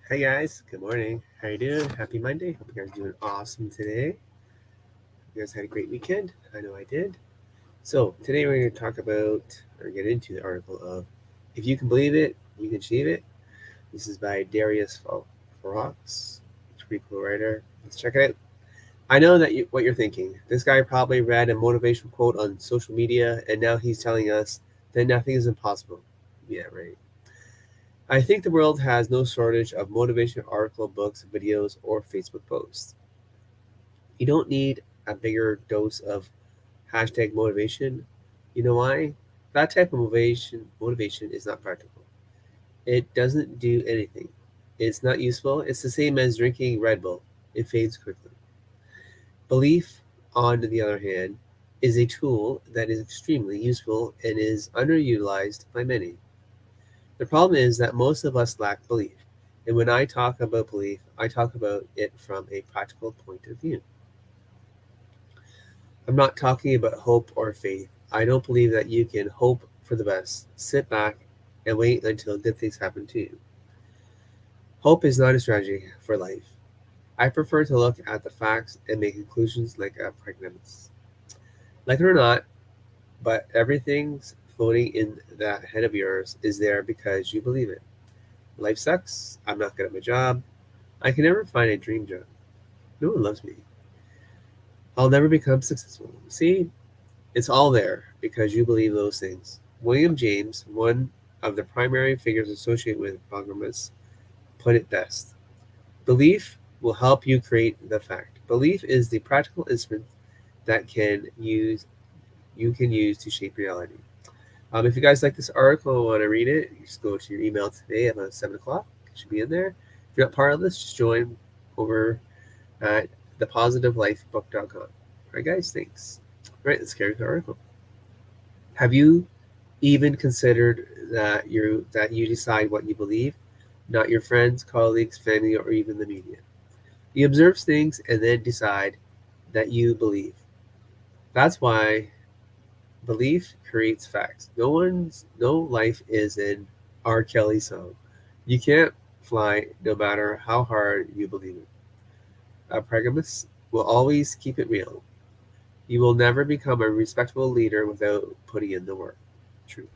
Hey guys, good morning. How you doing? Happy Monday. Hope you guys are doing awesome today. You guys had a great weekend. I know I did. So today we're going to talk about or get into the article of "If you can believe it, you can achieve it." This is by Darius Fox. It's a pretty cool writer. Let's check it out. I know what you're thinking. This guy probably read a motivational quote on social media, and now he's telling us that nothing is impossible. Yeah, right. I think the world has no shortage of motivational article, books, videos, or Facebook posts. You don't need a bigger dose of hashtag motivation. You know why? That type of motivation is not practical. It doesn't do anything. It's not useful. It's the same as drinking Red Bull. It fades quickly. Belief, on the other hand, is a tool that is extremely useful and is underutilized by many. The problem is that most of us lack belief. And when I talk about belief, I talk about it from a practical point of view. I'm not talking about hope or faith. I don't believe that you can hope for the best, sit back, and wait until good things happen to you. Hope is not a strategy for life. I prefer to look at the facts and make conclusions like a pragmatist. Like it or not, but everything's floating in that head of yours is there because you believe it. Life sucks. I'm not good at my job. I can never find a dream job. No one loves me. I'll never become successful. See, it's all there because you believe those things. William James, one of the primary figures associated with pragmatists, put it best. Belief will help you create the fact. Belief is the practical instrument that you can use to shape reality. If you guys like this article and want to read it, you just go to your email today about 7 o'clock. It should be in there. If you're not part of this, just join over at thepositivelifebook.com. All right, guys, thanks. All right, let's carry the article. Have you even considered that you decide what you believe, not your friends, colleagues, family, or even the media? You observe things and then decide that you believe. That's why belief creates facts. No life is an R. Kelly song. You can't fly no matter how hard you believe it. A pragmatist will always keep it real. You will never become a respectable leader without putting in the work. True.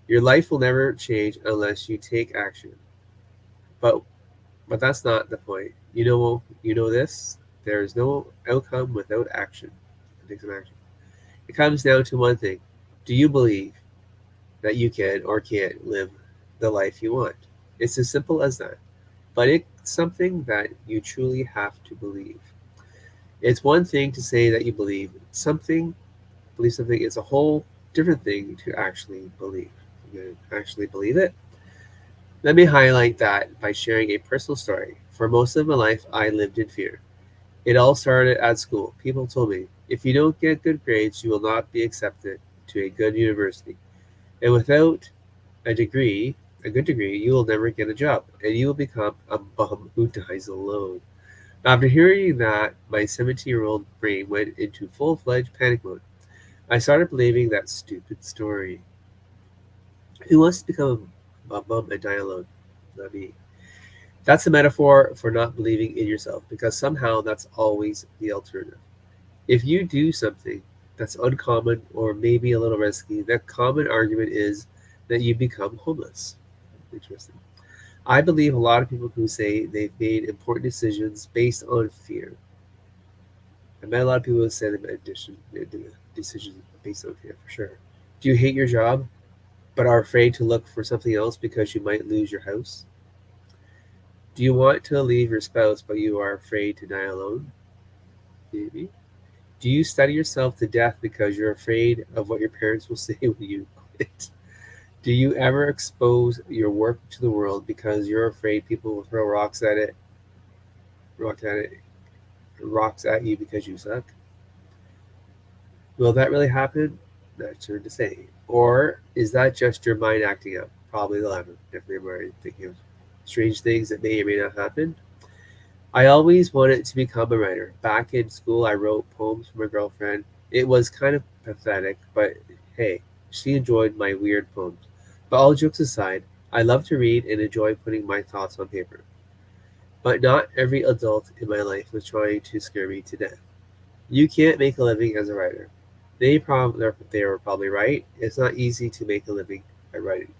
Your life will never change unless you take action. But but that's not the point. You know this. There is no outcome without action. Take some action. It comes down to one thing. Do you believe that you can or can't live the life you want? It's as simple as that. But it's something that you truly have to believe. It's one thing to say that you believe something. It's a whole different thing to actually believe. You actually believe it. Let me highlight that by sharing a personal story. For most of my life, I lived in fear. It all started at school. People told me, if you don't get good grades, you will not be accepted to a good university. And without a degree, a good degree, you will never get a job, and you will become a bum who dies alone. After hearing that, my 17-year-old brain went into full-fledged panic mode. I started believing that stupid story. Who wants to become a bum and die alone? Not me. That's a metaphor for not believing in yourself because somehow that's always the alternative. If you do something that's uncommon or maybe a little risky, the common argument is that you become homeless. Interesting. I believe a lot of people who say they've made important decisions based on fear. I met a lot of people who say they made decisions based on fear, for sure. Do you hate your job but are afraid to look for something else because you might lose your house? Do you want to leave your spouse but you are afraid to die alone? Maybe. Do you study yourself to death because you're afraid of what your parents will say when you quit? Do you ever expose your work to the world because you're afraid people will throw rocks at it, rocks at you because you suck? Will that really happen? That's hard to say. Or is that just your mind acting up? Probably the latter. Definitely your mind thinking of strange things that may or may not happen. I always wanted to become a writer. Back in school, I wrote poems for my girlfriend. It was kind of pathetic, but hey, she enjoyed my weird poems. But all jokes aside, I love to read and enjoy putting my thoughts on paper. But not every adult in my life was trying to scare me to death. You can't make a living as a writer. They were probably right. It's not easy to make a living by writing.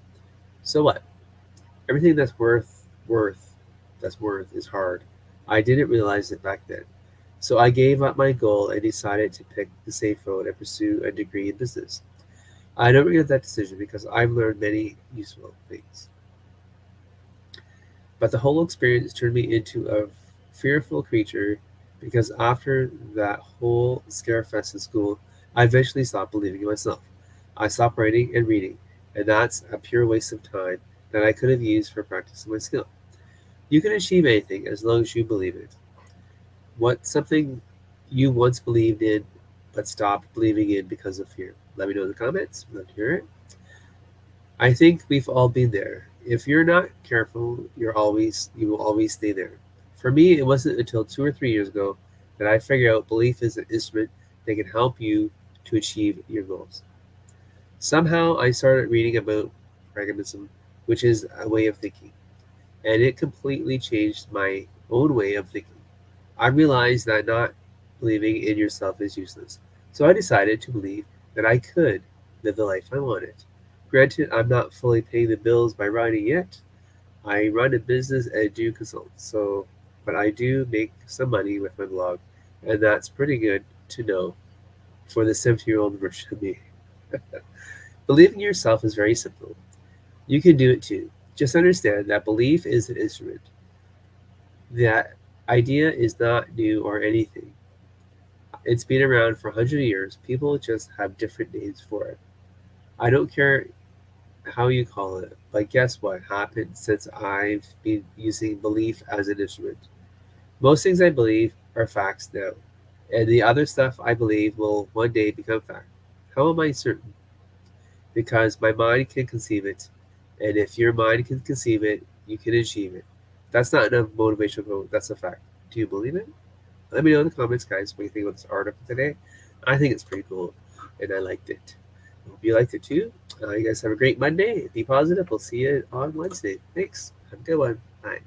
So what? Everything that's worth is hard. I didn't realize it back then. So I gave up my goal and decided to pick the safe road and pursue a degree in business. I don't regret that decision because I've learned many useful things. But the whole experience turned me into a fearful creature because after that whole scare fest in school, I eventually stopped believing in myself. I stopped writing and reading, and that's a pure waste of time that I could have used for practicing my skill. You can achieve anything as long as you believe it. What's something you once believed in but stopped believing in because of fear? Let me know in the comments. Love to hear it. I think we've all been there. If you're not careful, you will always stay there. For me, it wasn't until 2 or 3 years ago that I figured out belief is an instrument that can help you to achieve your goals. Somehow I started reading about pragmatism, which is a way of thinking, and it completely changed my own way of thinking. I realized that not believing in yourself is useless. So I decided to believe that I could live the life I wanted. Granted, I'm not fully paying the bills by writing yet. I run a business and do consult, but I do make some money with my blog, and that's pretty good to know for the 70-year-old version of me. Believing in yourself is very simple. You can do it too. Just understand that belief is an instrument. That idea is not new or anything. It's been around for hundreds of years. People just have different names for it. I don't care how you call it, but guess what happened since I've been using belief as an instrument? Most things I believe are facts now, and the other stuff I believe will one day become fact. How am I certain? Because my mind can conceive it, and if your mind can conceive it, you can achieve it. That's not enough motivational quote, that's a fact. Do you believe it? Let me know in the comments, guys, what you think about this article today. I think it's pretty cool, and I liked it. Hope you liked it too. You guys have a great Monday. Be positive. We'll see you on Wednesday. Thanks. Have a good one. Bye.